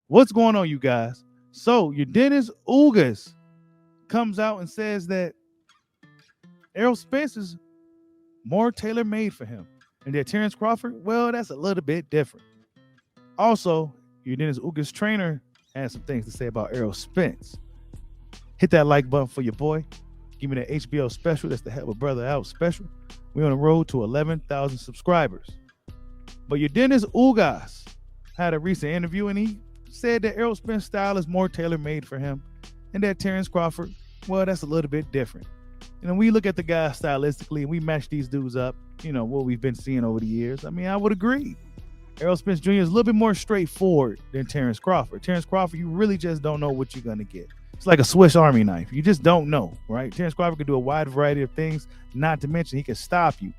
What's going on, you guys? So, Yordenis Ugas comes out and says that Errol Spence is more tailor-made for him. And that Terrence Crawford, well, that's a little bit different. Also, Yordenis Ugas' trainer has some things to say about Errol Spence. Hit that like button for your boy. Give me that HBO special. That's the Help a Brother Out special. We're on the road to 11,000 subscribers. But Yordenis Ugas had a recent interview, and he said that Errol Spence's style is more tailor-made for him, and that Terrence Crawford, well, that's a little bit different. And when we look at the guys stylistically and we match these dudes up, you know, what we've been seeing over the years, I mean, I would agree. Errol Spence Jr. is a little bit more straightforward than Terrence Crawford. Terrence Crawford, you really just don't know what you're going to get. It's like a Swiss Army knife. You just don't know, right? Terrence Crawford can do a wide variety of things, not to mention he can stop you,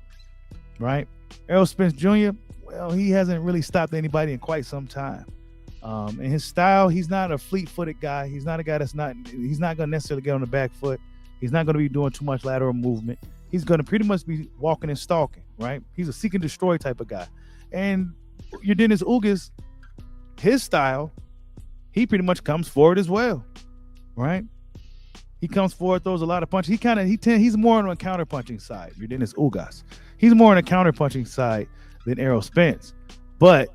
right? Errol Spence Jr., well, he hasn't really stopped anybody in quite some time. And his style, he's not a fleet-footed guy. He's not a guy he's not going to necessarily get on the back foot. He's not going to be doing too much lateral movement. He's going to pretty much be walking and stalking, right? He's a seek and destroy type of guy. And Yordenis Ugas, his style, he pretty much comes forward as well, right? He comes forward, throws a lot of punches. He's more on the counter-punching side, Yordenis Ugas. He's more on the counter-punching side than Errol Spence. But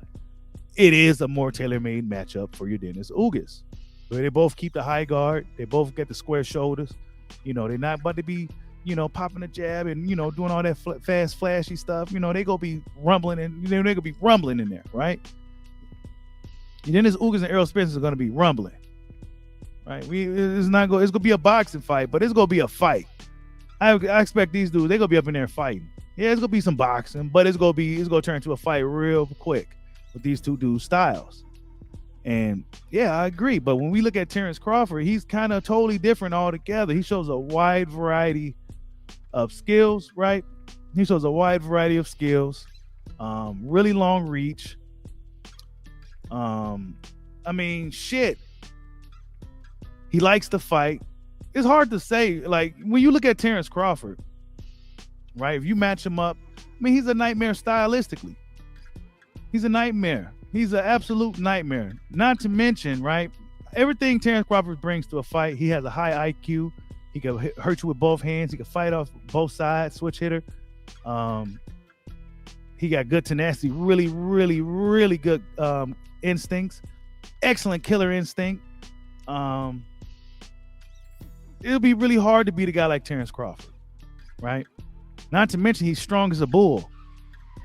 it is a more tailor-made matchup for Yordenis Ugas. Where they both keep the high guard. They both get the square shoulders. You know, they're not about to be, you know, popping a jab and, you know, doing all that fast, flashy stuff. You know, they gonna be rumbling and they're gonna be rumbling in there, right? Yordenis Ugas and Errol Spence are gonna be rumbling, right? It's gonna be a boxing fight, but it's gonna be a fight. I expect these dudes, they're gonna be up in there fighting. Yeah, it's gonna be some boxing, but it's gonna turn into a fight real quick with these two dudes' styles. And yeah, I agree. But when we look at Terrence Crawford, he's kind of totally different altogether. He shows a wide variety of skills, right? He shows a wide variety of skills, really long reach. I mean, shit. He likes to fight. It's hard to say. Like, when you look at Terrence Crawford, right? If you match him up, I mean, he's a nightmare stylistically. He's a nightmare. He's an absolute nightmare. Not to mention, right, everything Terrence Crawford brings to a fight, he has a high IQ. He can hurt you with both hands. He can fight off both sides, switch hitter. He got good tenacity, really, really, really good instincts. Excellent killer instinct. It'll be really hard to beat a guy like Terrence Crawford, right? Not to mention he's strong as a bull.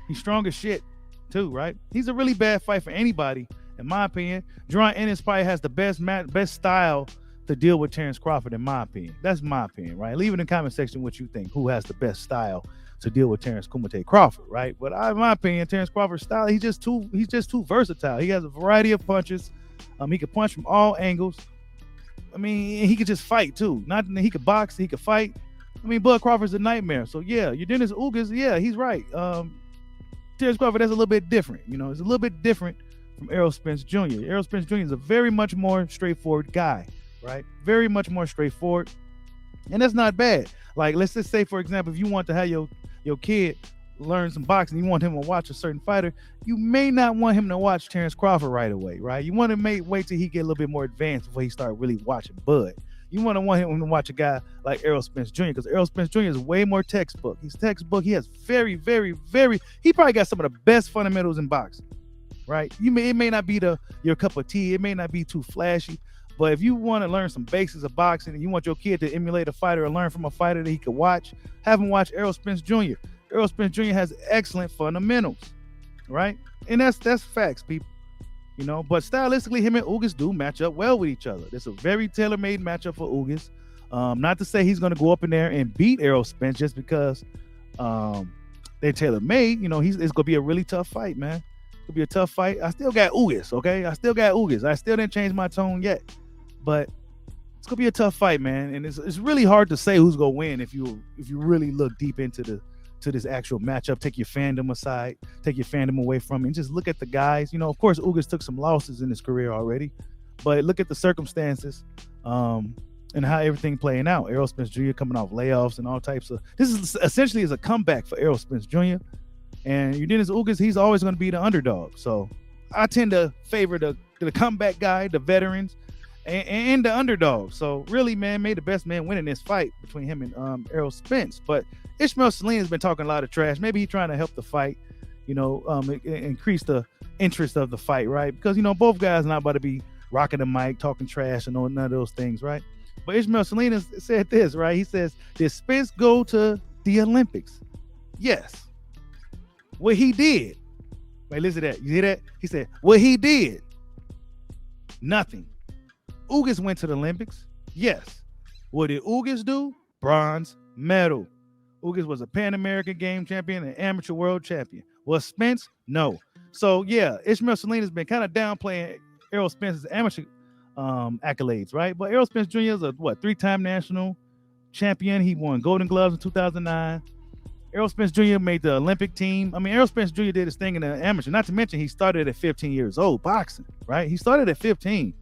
He's strong as shit too, right? He's a really bad fight for anybody, in my opinion. Jerron Ennis probably has the best style to deal with Terrence Crawford, in my opinion. That's my opinion, right? Leave it in the comment section what you think. Who has the best style to deal with Terrence Kumite Crawford, right? But in my opinion, Terrence Crawford's style, he's just too versatile. He has a variety of punches. He can punch from all angles. I mean, he could just fight too. He could box, he could fight. I mean, Bud Crawford's a nightmare. So yeah, Yordenis Ugas, yeah, he's right. Terrence Crawford, that's a little bit different. You know, it's a little bit different from Errol Spence Jr. Errol Spence Jr. is a very much more straightforward guy, right? Very much more straightforward. And that's not bad. Like, let's just say, for example, if you want to have your kid learn some boxing, you want him to watch a certain fighter, you may not want him to watch Terrence Crawford right away, right? You want to wait till he get a little bit more advanced before he start really watching Bud. You want him to watch a guy like Errol Spence Jr. because Errol Spence Jr. is way more textbook. He's textbook. He has very, very, very. He probably got some of the best fundamentals in boxing, right? It may not be your cup of tea. It may not be too flashy, but if you want to learn some basics of boxing and you want your kid to emulate a fighter or learn from a fighter that he could watch, have him watch Errol Spence Jr. Errol Spence Jr. has excellent fundamentals, right? And that's facts, people. You know, but stylistically, him and Ugas do match up well with each other. It's a very tailor-made matchup for Ugas. Not to say he's going to go up in there and beat Errol Spence just because they're tailor-made. You know, it's going to be a really tough fight, man. It's going to be a tough fight. I still got Ugas, okay? I still got Ugas. I still didn't change my tone yet. But it's going to be a tough fight, man. And it's really hard to say who's going to win if you really look deep into this actual matchup. Take your fandom aside, take your fandom away from it, and just look at the guys. You know, of course, Ugas took some losses in his career already, but look at the circumstances. and how everything playing out. Errol Spence Jr. coming off layoffs and all types of. This is essentially is a comeback for Errol Spence Jr. And Yordenis Ugas, he's always going to be the underdog. So I tend to favor the comeback guy, the veterans, and the underdog. So really, man, may the best man win in this fight between him and Errol Spence. But Ishmael Salinas been talking a lot of trash. Maybe he's trying to help the fight, increase the interest of the fight, right? Because, both guys are not about to be rocking the mic, talking trash, and none of those things, right? But Ishmael Salinas said this, right? He says, did Spence go to the Olympics? Yes. What he did. Wait, listen to that. You hear that? He said, what he did. Nothing. Ugas went to the Olympics. Yes. What did Ugas do? Bronze medal. Ugas was a Pan American game champion and amateur world champion. Was Spence? No. So, yeah, Ishmael Salinas has been kind of downplaying Errol Spence's amateur accolades, right? But Errol Spence Jr. is a, three-time national champion. He won Golden Gloves in 2009. Errol Spence Jr. made the Olympic team. I mean, Errol Spence Jr. did his thing in the amateur. Not to mention, he started at 15 years old boxing, right? He started at 15.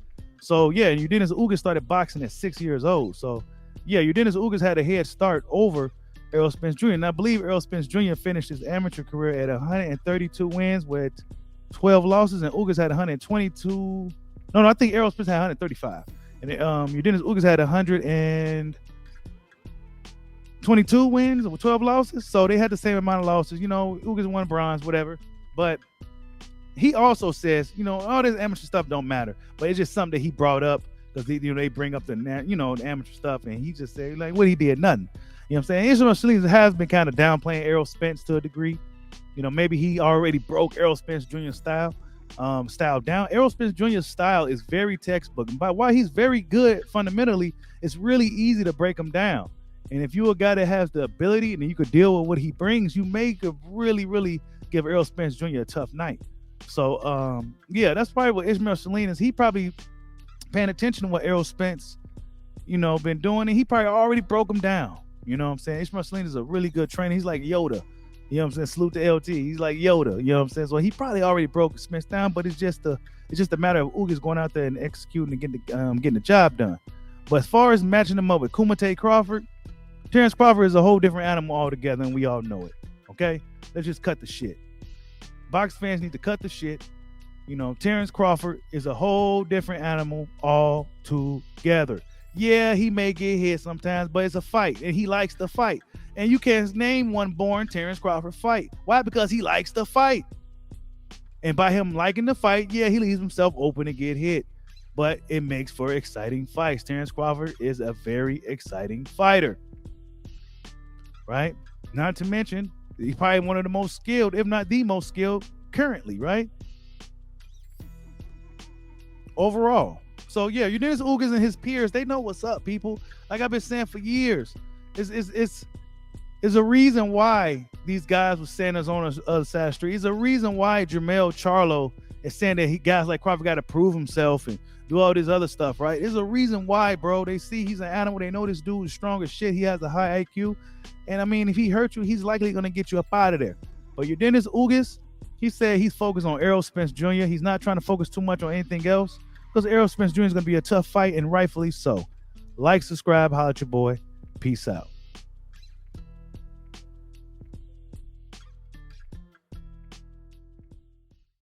So, yeah, and Yordenis Ugas started boxing at 6 years old. So, yeah, Yordenis Ugas had a head start over Errol Spence Jr. And I believe Errol Spence Jr. finished his amateur career at 132 wins with 12 losses, and Ugas had 122. No, I think Errol Spence had 135. And Yordenis Ugas had 122 wins with 12 losses. So they had the same amount of losses. Ugas won bronze, whatever. But he also says, all this amateur stuff don't matter. But it's just something that he brought up because they bring up the amateur stuff, and he just said, like, what he did, nothing. You know what I'm saying? Ishmael Salinas has been kind of downplaying Errol Spence to a degree. Maybe he already broke Errol Spence Jr.'s style down. Errol Spence Jr.'s style is very textbook. And while he's very good fundamentally, it's really easy to break him down. And if you're a guy that has the ability and you could deal with what he brings, you could really, really give Errol Spence Jr. a tough night. So, that's probably what Ishmael Salinas, he probably paying attention to what Errol Spence, been doing. And he probably already broke him down. You know what I'm saying? Ishmael Salinas is a really good trainer. He's like Yoda. You know what I'm saying? Salute to LT. He's like Yoda. You know what I'm saying? So he probably already broke Spence down, but it's just a matter of Ugas going out there and executing and getting the job done. But as far as matching him up with Kumite Crawford, Terrence Crawford is a whole different animal altogether, and we all know it. Okay? Let's just cut the shit. Box fans need to cut the shit. Terrence Crawford is a whole different animal altogether. Yeah, he may get hit sometimes, but it's a fight, and he likes to fight. And you can't name one born Terrence Crawford fight. Why? Because he likes to fight. And by him liking to fight, yeah, he leaves himself open to get hit. But it makes for exciting fights. Terrence Crawford is a very exciting fighter. Right? Not to mention, he's probably one of the most skilled, if not the most skilled, currently, right? Overall. So, yeah, Yordenis Ugas and his peers, they know what's up, people. Like I've been saying for years. It's a reason why these guys were saying us on the other side of the street. It's a reason why Jermell Charlo is saying that guys like Crawford got to prove himself and do all this other stuff, right? There's a reason why, bro. They see he's an animal. They know this dude is strong as shit. He has a high IQ. And, I mean, if he hurts you, he's likely going to get you up out of there. But Yordenis Ugas, he said he's focused on Errol Spence Jr. He's not trying to focus too much on anything else because Errol Spence Jr. is going to be a tough fight, and rightfully so. Like, subscribe, holla at your boy. Peace out.